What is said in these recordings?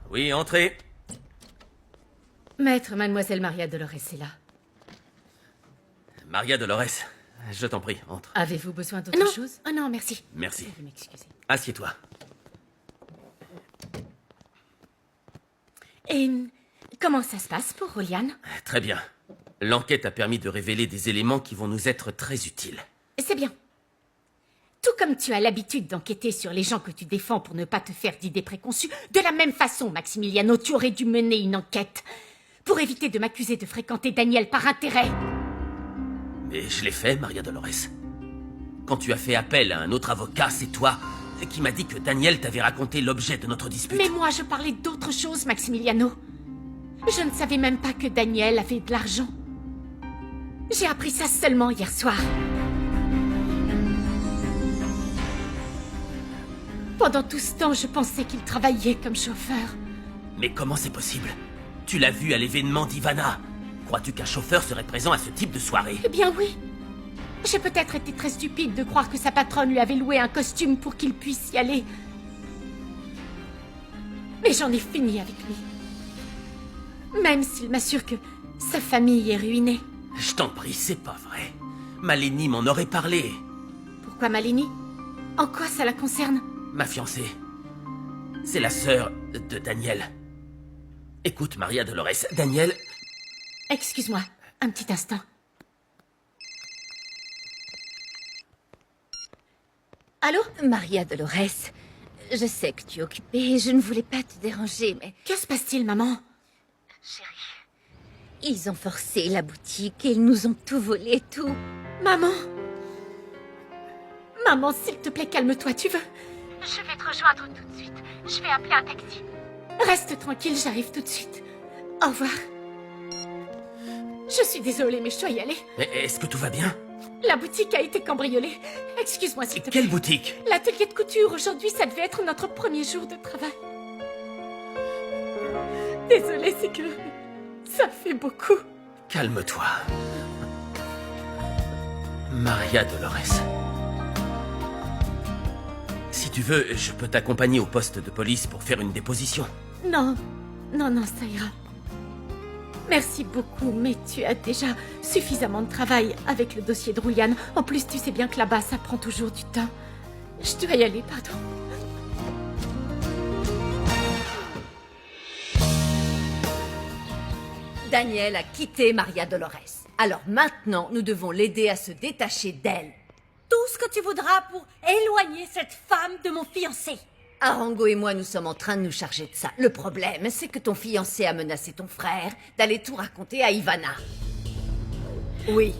Oui, entrez. Maître, mademoiselle Maria Dolores est là. Maria Dolores, je t'en prie, entre. Avez-vous besoin d'autre chose? Oh non, merci. Merci. Veuillez m'excuser. Assieds-toi. Et comment ça se passe pour Julian? Très bien. L'enquête a permis de révéler des éléments qui vont nous être très utiles. C'est bien. Tout comme tu as l'habitude d'enquêter sur les gens que tu défends pour ne pas te faire d'idées préconçues, de la même façon, Maximiliano, tu aurais dû mener une enquête pour éviter de m'accuser de fréquenter Daniel par intérêt. Mais je l'ai fait, Maria Dolores. Quand tu as fait appel à un autre avocat, c'est toi qui m'as dit que Daniel t'avait raconté l'objet de notre dispute. Mais moi, je parlais d'autre chose, Maximiliano. Je ne savais même pas que Daniel avait de l'argent. J'ai appris ça seulement hier soir. Pendant tout ce temps, je pensais qu'il travaillait comme chauffeur. Mais comment c'est possible? Tu l'as vu à l'événement d'Ivana. Crois-tu qu'un chauffeur serait présent à ce type de soirée? Eh bien oui. J'ai peut-être été très stupide de croire que sa patronne lui avait loué un costume pour qu'il puisse y aller. Mais j'en ai fini avec lui. Même s'il m'assure que sa famille est ruinée. Je t'en prie, c'est pas vrai. Maleni m'en aurait parlé. Pourquoi Maleni? En quoi ça la concerne? Ma fiancée. C'est la sœur de Daniel. Écoute, Maria Dolores, Daniel... Excuse-moi, un petit instant. Allô? Maria Dolores, je sais que tu es occupée et je ne voulais pas te déranger, mais... Que se passe-t-il, maman? Chérie, ils ont forcé la boutique et ils nous ont tout volé, tout. Maman? Maman, s'il te plaît, calme-toi, tu veux? Je vais te rejoindre tout de suite. Je vais appeler un taxi. Reste tranquille, j'arrive tout de suite. Au revoir. Je suis désolée, mais je dois y aller. Mais est-ce que tout va bien? La boutique a été cambriolée. Excuse-moi, s'il te plaît. Quelle boutique? L'atelier de couture. Aujourd'hui, ça devait être notre premier jour de travail. Désolée, c'est que... ça fait beaucoup. Calme-toi. Maria Dolores. Si tu veux, je peux t'accompagner au poste de police pour faire une déposition. Non, non, ça ira. Merci beaucoup, mais tu as déjà suffisamment de travail avec le dossier de Julian. En plus, tu sais bien que là-bas, ça prend toujours du temps. Je dois y aller, pardon. Daniel a quitté Maria Dolores. Alors maintenant, nous devons l'aider à se détacher d'elle. Tout ce que tu voudras pour éloigner cette femme de mon fiancé. Arango et moi, nous sommes en train de nous charger de ça. Le problème, c'est que ton fiancé a menacé ton frère d'aller tout raconter à Ivana. Oui,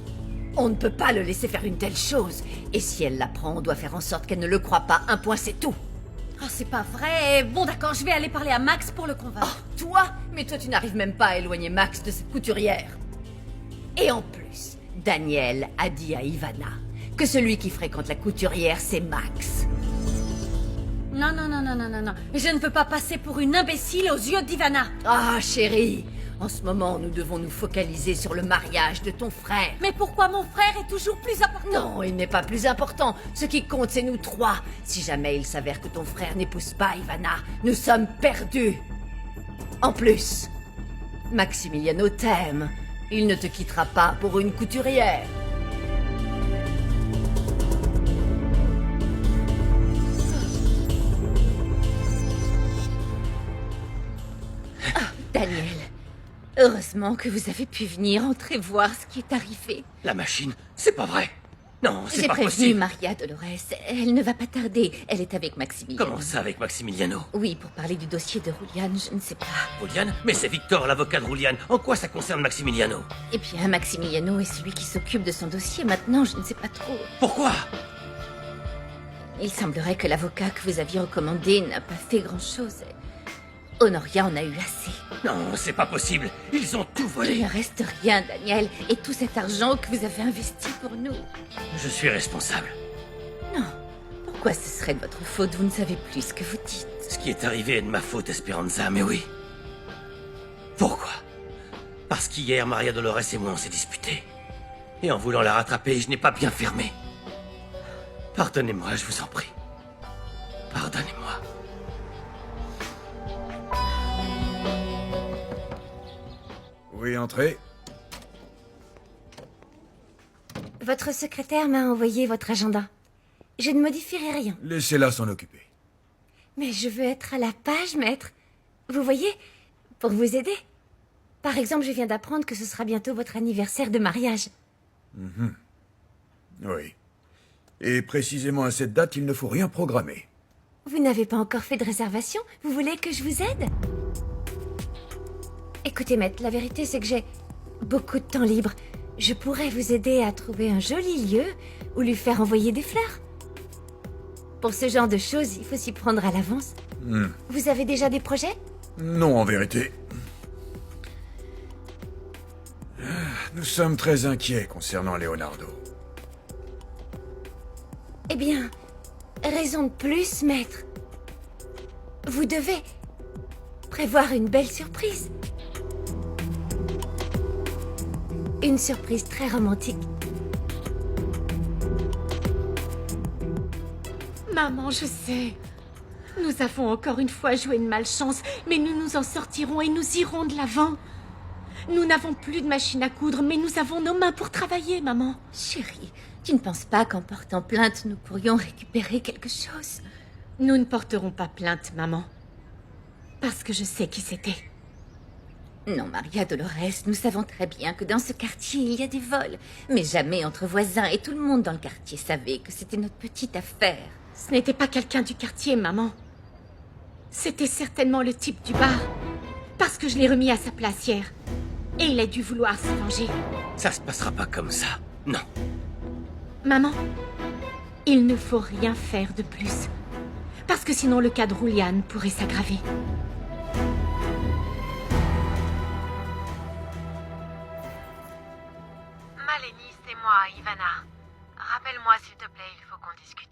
on ne peut pas le laisser faire une telle chose. Et si elle l'apprend, on doit faire en sorte qu'elle ne le croie pas. Un point, c'est tout. Oh, c'est pas vrai. Bon, d'accord, je vais aller parler à Max pour le convaincre. Oh, toi? Mais toi, tu n'arrives même pas à éloigner Max de cette couturière. Et en plus, Daniel a dit à Ivana que celui qui fréquente la couturière, c'est Max. Non. Je ne veux pas passer pour une imbécile aux yeux d'Ivana. Ah, chérie, en ce moment, nous devons nous focaliser sur le mariage de ton frère. Mais pourquoi mon frère est toujours plus important? Non, il n'est pas plus important. Ce qui compte, c'est nous trois. Si jamais il s'avère que ton frère n'épouse pas Ivana, nous sommes perdus. En plus, Maximiliano t'aime. Il ne te quittera pas pour une couturière. Daniel, heureusement que vous avez pu venir. Entrez voir ce qui est arrivé. La machine, c'est pas vrai. Non, c'est J'ai pas prévenu possible. Maria Dolores. Elle ne va pas tarder. Elle est avec Maximiliano. Comment ça avec Maximiliano? Oui, pour parler du dossier de Julian, je ne sais pas. Julian? Mais c'est Victor, l'avocat de Julian. En quoi ça concerne Maximiliano? Eh bien, Maximiliano est celui qui s'occupe de son dossier maintenant, je ne sais pas trop. Pourquoi? Il semblerait que l'avocat que vous aviez recommandé n'a pas fait grand-chose. Honoria en a eu assez. Non, c'est pas possible. Ils ont tout Il volé. ne reste rien, Daniel, et tout cet argent que vous avez investi pour nous. Je suis responsable. Non. Pourquoi ce serait de votre faute? Vous ne savez plus ce que vous dites. Ce qui est arrivé est de ma faute, Esperanza, mais oui. Pourquoi? Parce qu'hier, Maria Dolores et moi, on s'est disputés. Et en voulant la rattraper, je n'ai pas bien fermé. Pardonnez-moi, je vous en prie. Pardonnez-moi. entrer. Votre secrétaire m'a envoyé votre agenda. Je ne modifierai rien. Laissez-la s'en occuper. Mais je veux être à la page, maître. Vous voyez, pour vous aider. Par exemple, je viens d'apprendre que ce sera bientôt votre anniversaire de mariage. Oui. Et précisément à cette date, il ne faut rien programmer. Vous n'avez pas encore fait de réservation? Vous voulez que je vous aide? Écoutez, maître, la vérité c'est que j'ai beaucoup de temps libre. Je pourrais vous aider à trouver un joli lieu ou lui faire envoyer des fleurs. Pour ce genre de choses, il faut s'y prendre à l'avance. Vous avez déjà des projets? Non, en vérité. Nous sommes très inquiets concernant Leonardo. Eh bien, raison de plus, maître. Vous devez prévoir une belle surprise. Une surprise très romantique. Maman, je sais. Nous avons encore une fois joué de malchance, mais nous nous en sortirons et nous irons de l'avant. Nous n'avons plus de machine à coudre, mais nous avons nos mains pour travailler, maman. Chérie, tu ne penses pas qu'en portant plainte, nous pourrions récupérer quelque chose? Nous ne porterons pas plainte, maman. Parce que je sais qui c'était. Non, Maria Dolores, nous savons très bien que dans ce quartier, il y a des vols. Mais jamais entre voisins, et tout le monde dans le quartier savait que c'était notre petite affaire. Ce n'était pas quelqu'un du quartier, maman. C'était certainement le type du bar. Parce que je l'ai remis à sa place hier. Et il a dû vouloir se venger. Ça se passera pas comme ça. Non. Maman, il ne faut rien faire de plus. Parce que sinon le cas de Rouliane pourrait s'aggraver. Maleni, c'est moi, Ivana. Rappelle-moi s'il te plaît, il faut qu'on discute.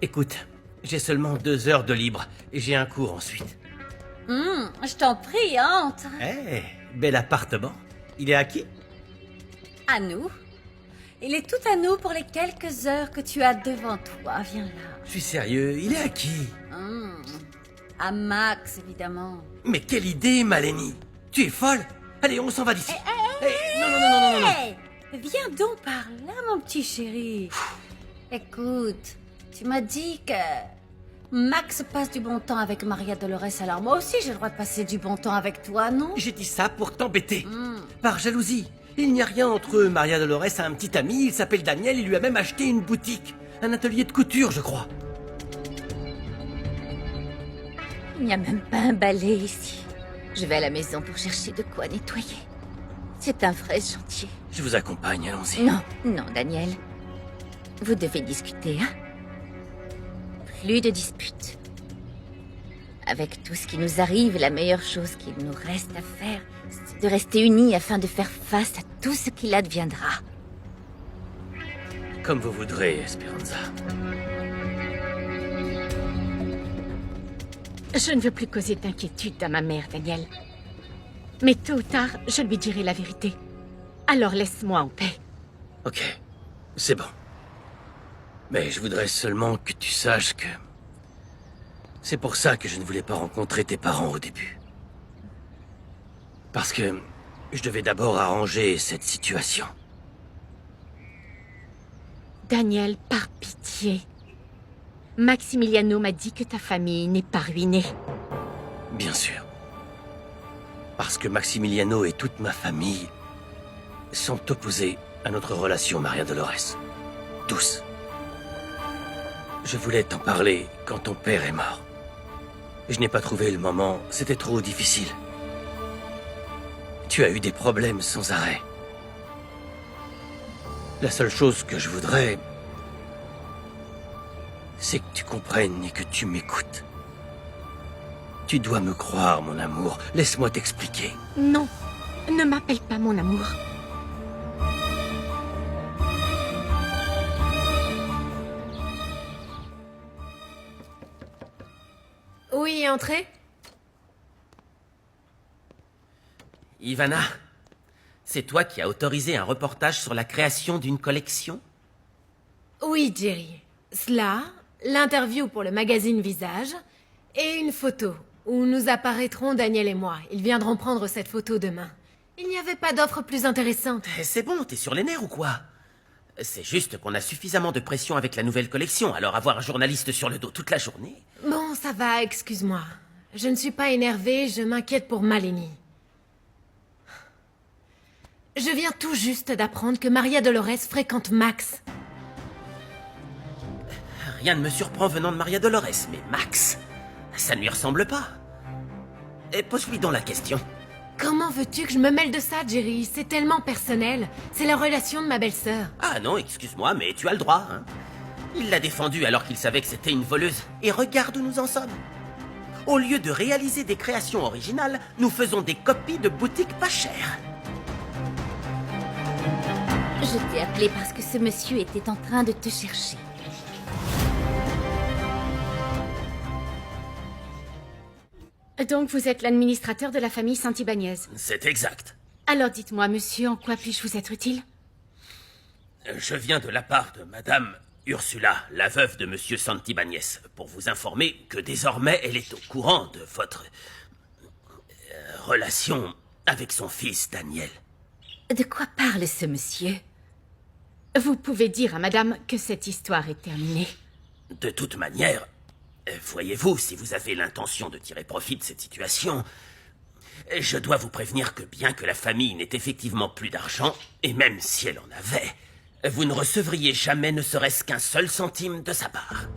Écoute, j'ai seulement 2 heures de libre et j'ai un cours ensuite. Je t'en prie, entre. Eh, bel appartement. Il est à qui? À nous. Il est tout à nous pour les quelques heures que tu as devant toi. Viens là. Je suis sérieux, il est à qui? À Max, évidemment. Mais quelle idée, Maleni! Tu es folle? Allez, on s'en va d'ici. Non, non, non, non, non, non. Hey, viens donc par là, mon petit chéri. Écoute, tu m'as dit que Max passe du bon temps avec Maria Dolores, alors moi aussi j'ai le droit de passer du bon temps avec toi, non? J'ai dit ça pour t'embêter. Par jalousie. Il n'y a rien entre Maria Dolores et un petit ami, il s'appelle Daniel, il lui a même acheté une boutique. Un atelier de couture, je crois. Il n'y a même pas un balai ici. Je vais à la maison pour chercher de quoi nettoyer. C'est un vrai chantier. Je vous accompagne, allons-y. Non, non, Daniel. Vous devez discuter, hein? Plus de disputes. Avec tout ce qui nous arrive, la meilleure chose qu'il nous reste à faire, c'est de rester unis afin de faire face à tout ce qu'il adviendra. Comme vous voudrez, Esperanza. Je ne veux plus causer d'inquiétude à ma mère, Daniel. Mais tôt ou tard, je lui dirai la vérité. Alors laisse-moi en paix. Ok, c'est bon. Mais je voudrais seulement que tu saches que... C'est pour ça que je ne voulais pas rencontrer tes parents au début. Parce que je devais d'abord arranger cette situation. Daniel, par pitié. Maximiliano m'a dit que ta famille n'est pas ruinée. Bien sûr. Parce que Maximiliano et toute ma famille sont opposés à notre relation, Maria Dolores. Tous. Je voulais t'en parler quand ton père est mort. Je n'ai pas trouvé le moment, c'était trop difficile. Tu as eu des problèmes sans arrêt. La seule chose que je voudrais, c'est que tu comprennes et que tu m'écoutes. Tu dois me croire, mon amour. Laisse-moi t'expliquer. Non, ne m'appelle pas mon amour. Oui, entrez. Ivana, c'est toi qui as autorisé un reportage sur la création d'une collection? Oui, Jerry. Cela, l'interview pour le magazine Visage, et une photo, où nous apparaîtrons Daniel et moi. Ils viendront prendre cette photo demain. Il n'y avait pas d'offre plus intéressante. C'est bon, t'es sur les nerfs ou quoi? C'est juste qu'on a suffisamment de pression avec la nouvelle collection, alors avoir un journaliste sur le dos toute la journée... Bon, ça va, excuse-moi. Je ne suis pas énervée, je m'inquiète pour Maleni. Je viens tout juste d'apprendre que Maria Dolores fréquente Max. Rien ne me surprend venant de Maria Dolores, mais Max, ça ne lui ressemble pas. Et pose-lui donc la question. Comment veux-tu que je me mêle de ça, Jerry? C'est tellement personnel. C'est la relation de ma belle-sœur. Ah non, excuse-moi, mais tu as le droit, hein. Il l'a défendue alors qu'il savait que c'était une voleuse. Et regarde où nous en sommes. Au lieu de réaliser des créations originales, nous faisons des copies de boutiques pas chères. Je t'ai appelé parce que ce monsieur était en train de te chercher. Donc vous êtes l'administrateur de la famille Santibáñez. C'est exact. Alors dites-moi, monsieur, en quoi puis-je vous être utile? Je viens de la part de Madame Ursula, la veuve de Monsieur Santibáñez, pour vous informer que désormais elle est au courant de votre relation avec son fils Daniel. De quoi parle ce monsieur? Vous pouvez dire à madame que cette histoire est terminée. De toute manière, voyez-vous, si vous avez l'intention de tirer profit de cette situation, je dois vous prévenir que bien que la famille n'ait effectivement plus d'argent, et même si elle en avait, vous ne recevriez jamais ne serait-ce qu'un seul centime de sa part.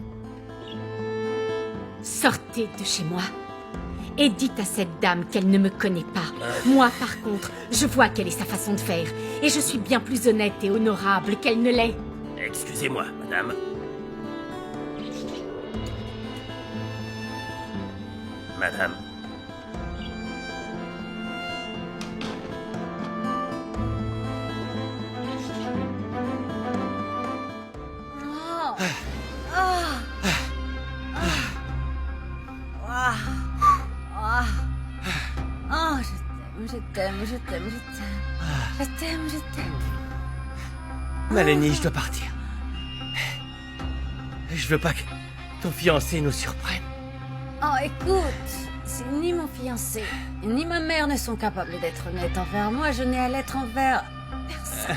Sortez de chez moi et dites à cette dame qu'elle ne me connaît pas. Moi, par contre, je vois quelle est sa façon de faire, et je suis bien plus honnête et honorable qu'elle ne l'est. Excusez-moi, madame. Madame. Oh, je t'aime. Je t'aime. Maleni, je dois partir. Je veux pas que ton fiancé nous surprenne. Oh, écoute, si ni mon fiancé, ni ma mère ne sont capables d'être honnêtes envers moi, je n'ai à l'être envers personne.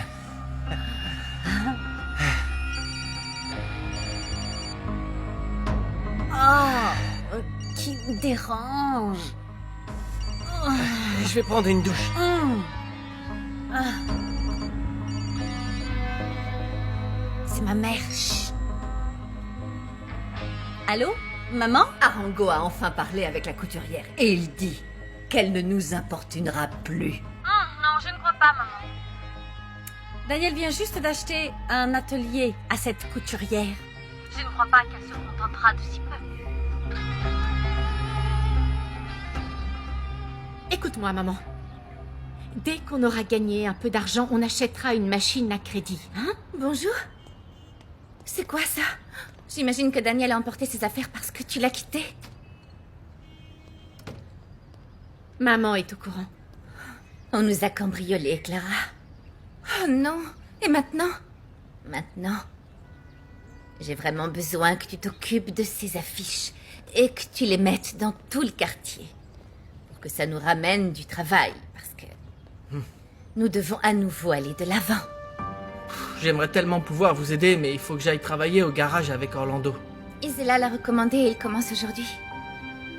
Oh, qui me dérange. Je vais prendre une douche. C'est ma mère. Chut. Allô? Maman? Arango a enfin parlé avec la couturière et il dit qu'elle ne nous importunera plus. Non, je ne crois pas, maman. Daniel vient juste d'acheter un atelier à cette couturière. Je ne crois pas qu'elle se contentera de si peu. Écoute-moi, maman. Dès qu'on aura gagné un peu d'argent, on achètera une machine à crédit. Hein? Bonjour. C'est quoi ça? J'imagine que Daniel a emporté ses affaires parce que tu l'as quitté. Maman est au courant. On nous a cambriolés, Clara. Oh non. Et maintenant? Maintenant, j'ai vraiment besoin que tu t'occupes de ces affiches et que tu les mettes dans tout le quartier. Pour que ça nous ramène du travail, parce que nous devons à nouveau aller de l'avant. J'aimerais tellement pouvoir vous aider, mais il faut que j'aille travailler au garage avec Orlando. Isela l'a recommandé et il commence aujourd'hui.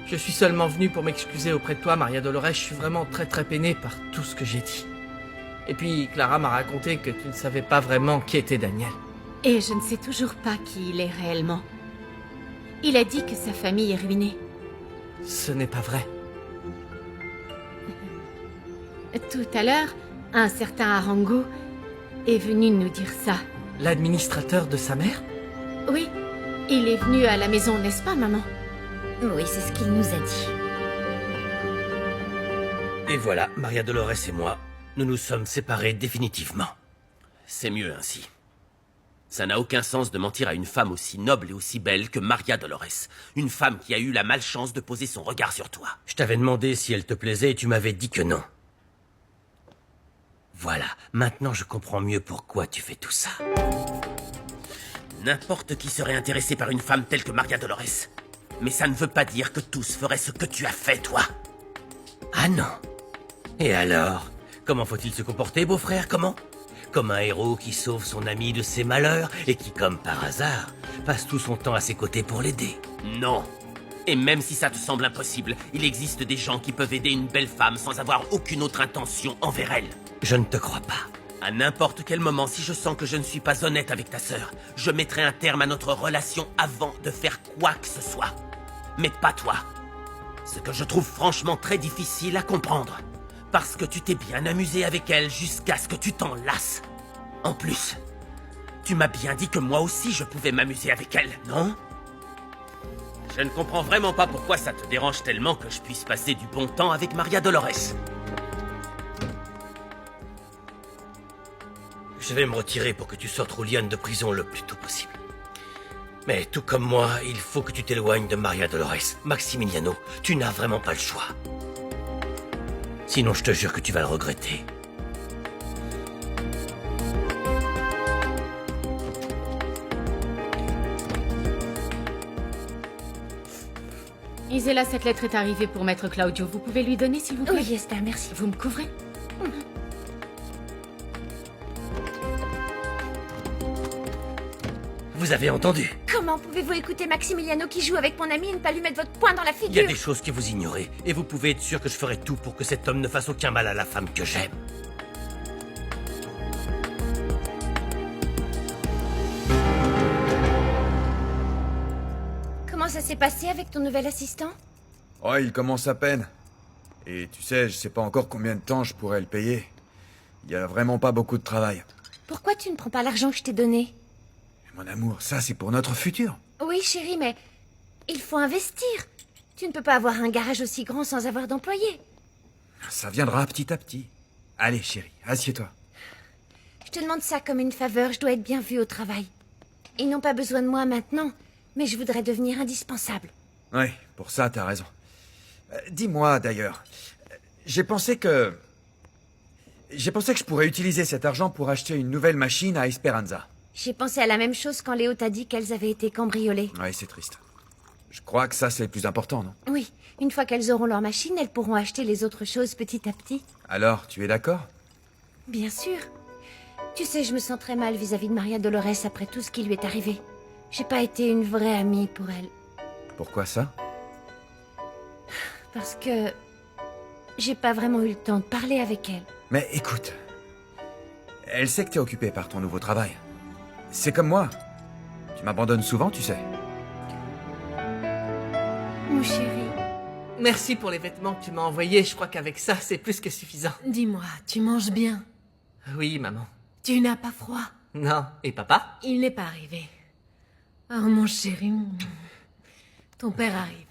Je suis seulement venu pour m'excuser auprès de toi, Maria Dolores. Je suis vraiment très peiné par tout ce que j'ai dit. Et puis, Clara m'a raconté que tu ne savais pas vraiment qui était Daniel. Et je ne sais toujours pas qui il est réellement. Il a dit que sa famille est ruinée. Ce n'est pas vrai. Tout à l'heure, un certain Arango est venu nous dire ça. L'administrateur de sa mère? Oui, il est venu à la maison, n'est-ce pas, maman? Oui, c'est ce qu'il nous a dit. Et voilà, Maria Dolores et moi, nous nous sommes séparés définitivement. C'est mieux ainsi. Ça n'a aucun sens de mentir à une femme aussi noble et aussi belle que Maria Dolores. Une femme qui a eu la malchance de poser son regard sur toi. Je t'avais demandé si elle te plaisait et tu m'avais dit que non. Voilà, maintenant je comprends mieux pourquoi tu fais tout ça. N'importe qui serait intéressé par une femme telle que Maria Dolores. Mais ça ne veut pas dire que tous feraient ce que tu as fait, toi. Ah non. Et alors? Comment faut-il se comporter, beau-frère? Comment? Comme un héros qui sauve son ami de ses malheurs et qui, comme par hasard, passe tout son temps à ses côtés pour l'aider. Non. Et même si ça te semble impossible, il existe des gens qui peuvent aider une belle femme sans avoir aucune autre intention envers elle. Je ne te crois pas. À n'importe quel moment, si je sens que je ne suis pas honnête avec ta sœur, je mettrai un terme à notre relation avant de faire quoi que ce soit. Mais pas toi. Ce que je trouve franchement très difficile à comprendre. Parce que tu t'es bien amusé avec elle jusqu'à ce que tu t'en lasses. En plus, tu m'as bien dit que moi aussi je pouvais m'amuser avec elle, non? Je ne comprends vraiment pas pourquoi ça te dérange tellement que je puisse passer du bon temps avec Maria Dolores. Je vais me retirer pour que tu sortes Julian de prison le plus tôt possible. Mais tout comme moi, il faut que tu t'éloignes de Maria Dolores. Maximiliano, tu n'as vraiment pas le choix. Sinon, je te jure que tu vas le regretter. Isela, cette lettre est arrivée pour Maître Claudio. Vous pouvez lui donner, s'il vous plaît? Oui, Esther, merci. Vous me couvrez? Vous avez entendu? Comment pouvez-vous écouter Maximiliano qui joue avec mon ami et ne pas lui mettre votre poing dans la Il y a figure? des choses que vous ignorez, et vous pouvez être sûr que je ferai tout pour que cet homme ne fasse aucun mal à la femme que j'aime. Comment ça s'est passé avec ton nouvel assistant? Oh, il commence à peine. Et tu sais, je sais pas encore combien de temps je pourrais le payer. Il y a vraiment pas beaucoup de travail. Pourquoi tu ne prends pas l'argent que je t'ai donné? Mon amour, ça c'est pour notre futur. Oui, chérie, mais il faut investir. Tu ne peux pas avoir un garage aussi grand sans avoir d'employés. Ça viendra petit à petit. Allez, chérie, assieds-toi. Je te demande ça comme une faveur, je dois être bien vue au travail. Ils n'ont pas besoin de moi maintenant, mais je voudrais devenir indispensable. Oui, pour ça, t'as raison. Dis-moi, d'ailleurs, j'ai pensé que je pourrais utiliser cet argent pour acheter une nouvelle machine à Esperanza. J'ai pensé à la même chose quand Léo t'a dit qu'elles avaient été cambriolées. Oui, c'est triste. Je crois que ça, c'est le plus important, non? Oui, une fois qu'elles auront leur machine, elles pourront acheter les autres choses petit à petit. Alors, tu es d'accord? Bien sûr. Tu sais, je me sens très mal vis-à-vis de Maria Dolores après tout ce qui lui est arrivé. J'ai pas été une vraie amie pour elle. Pourquoi ça? Parce que j'ai pas vraiment eu le temps de parler avec elle. Mais écoute, elle sait que t'es occupé par ton nouveau travail. C'est comme moi. Tu m'abandonnes souvent, tu sais. Mon chéri. Merci pour les vêtements que tu m'as envoyés. Je crois qu'avec ça, c'est plus que suffisant. Dis-moi, tu manges bien? Oui, maman. Tu n'as pas froid? Non. Et papa? Il n'est pas arrivé. Oh, mon chéri. Ton père arrive.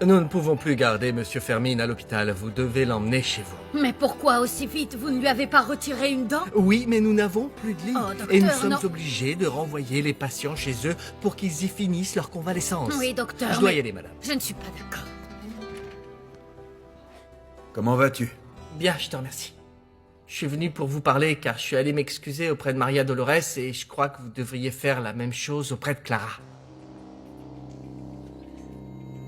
Nous ne pouvons plus garder Monsieur Fermine à l'hôpital. Vous devez l'emmener chez vous. Mais pourquoi aussi vite? Vous ne lui avez pas retiré une dent? Oui, mais nous n'avons plus de lit. Oh, docteur, et nous sommes non. obligés de renvoyer les patients chez eux pour qu'ils y finissent leur convalescence. Oui, docteur, Je dois mais y aller, madame. je ne suis pas d'accord. Comment vas-tu? Bien, je te remercie. Je suis venu pour vous parler car je suis allé m'excuser auprès de Maria Dolores et je crois que vous devriez faire la même chose auprès de Clara.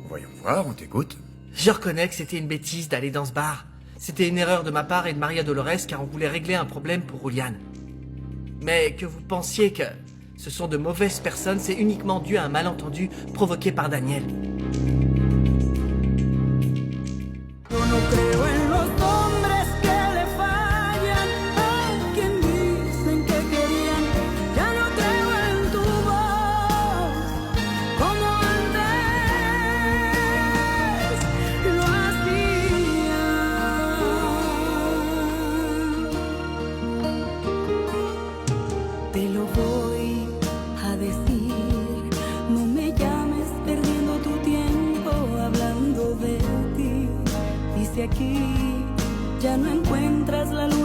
Voyons voir, on t'écoute. Je reconnais que c'était une bêtise d'aller dans ce bar. C'était une erreur de ma part et de Maria Dolores car on voulait régler un problème pour Julian. Mais que vous pensiez que ce sont de mauvaises personnes, c'est uniquement dû à un malentendu provoqué par Daniel. Te lo voy a decir, no me llames perdiendo tu tiempo hablando de ti. Dice aquí, ya no encuentras la luz.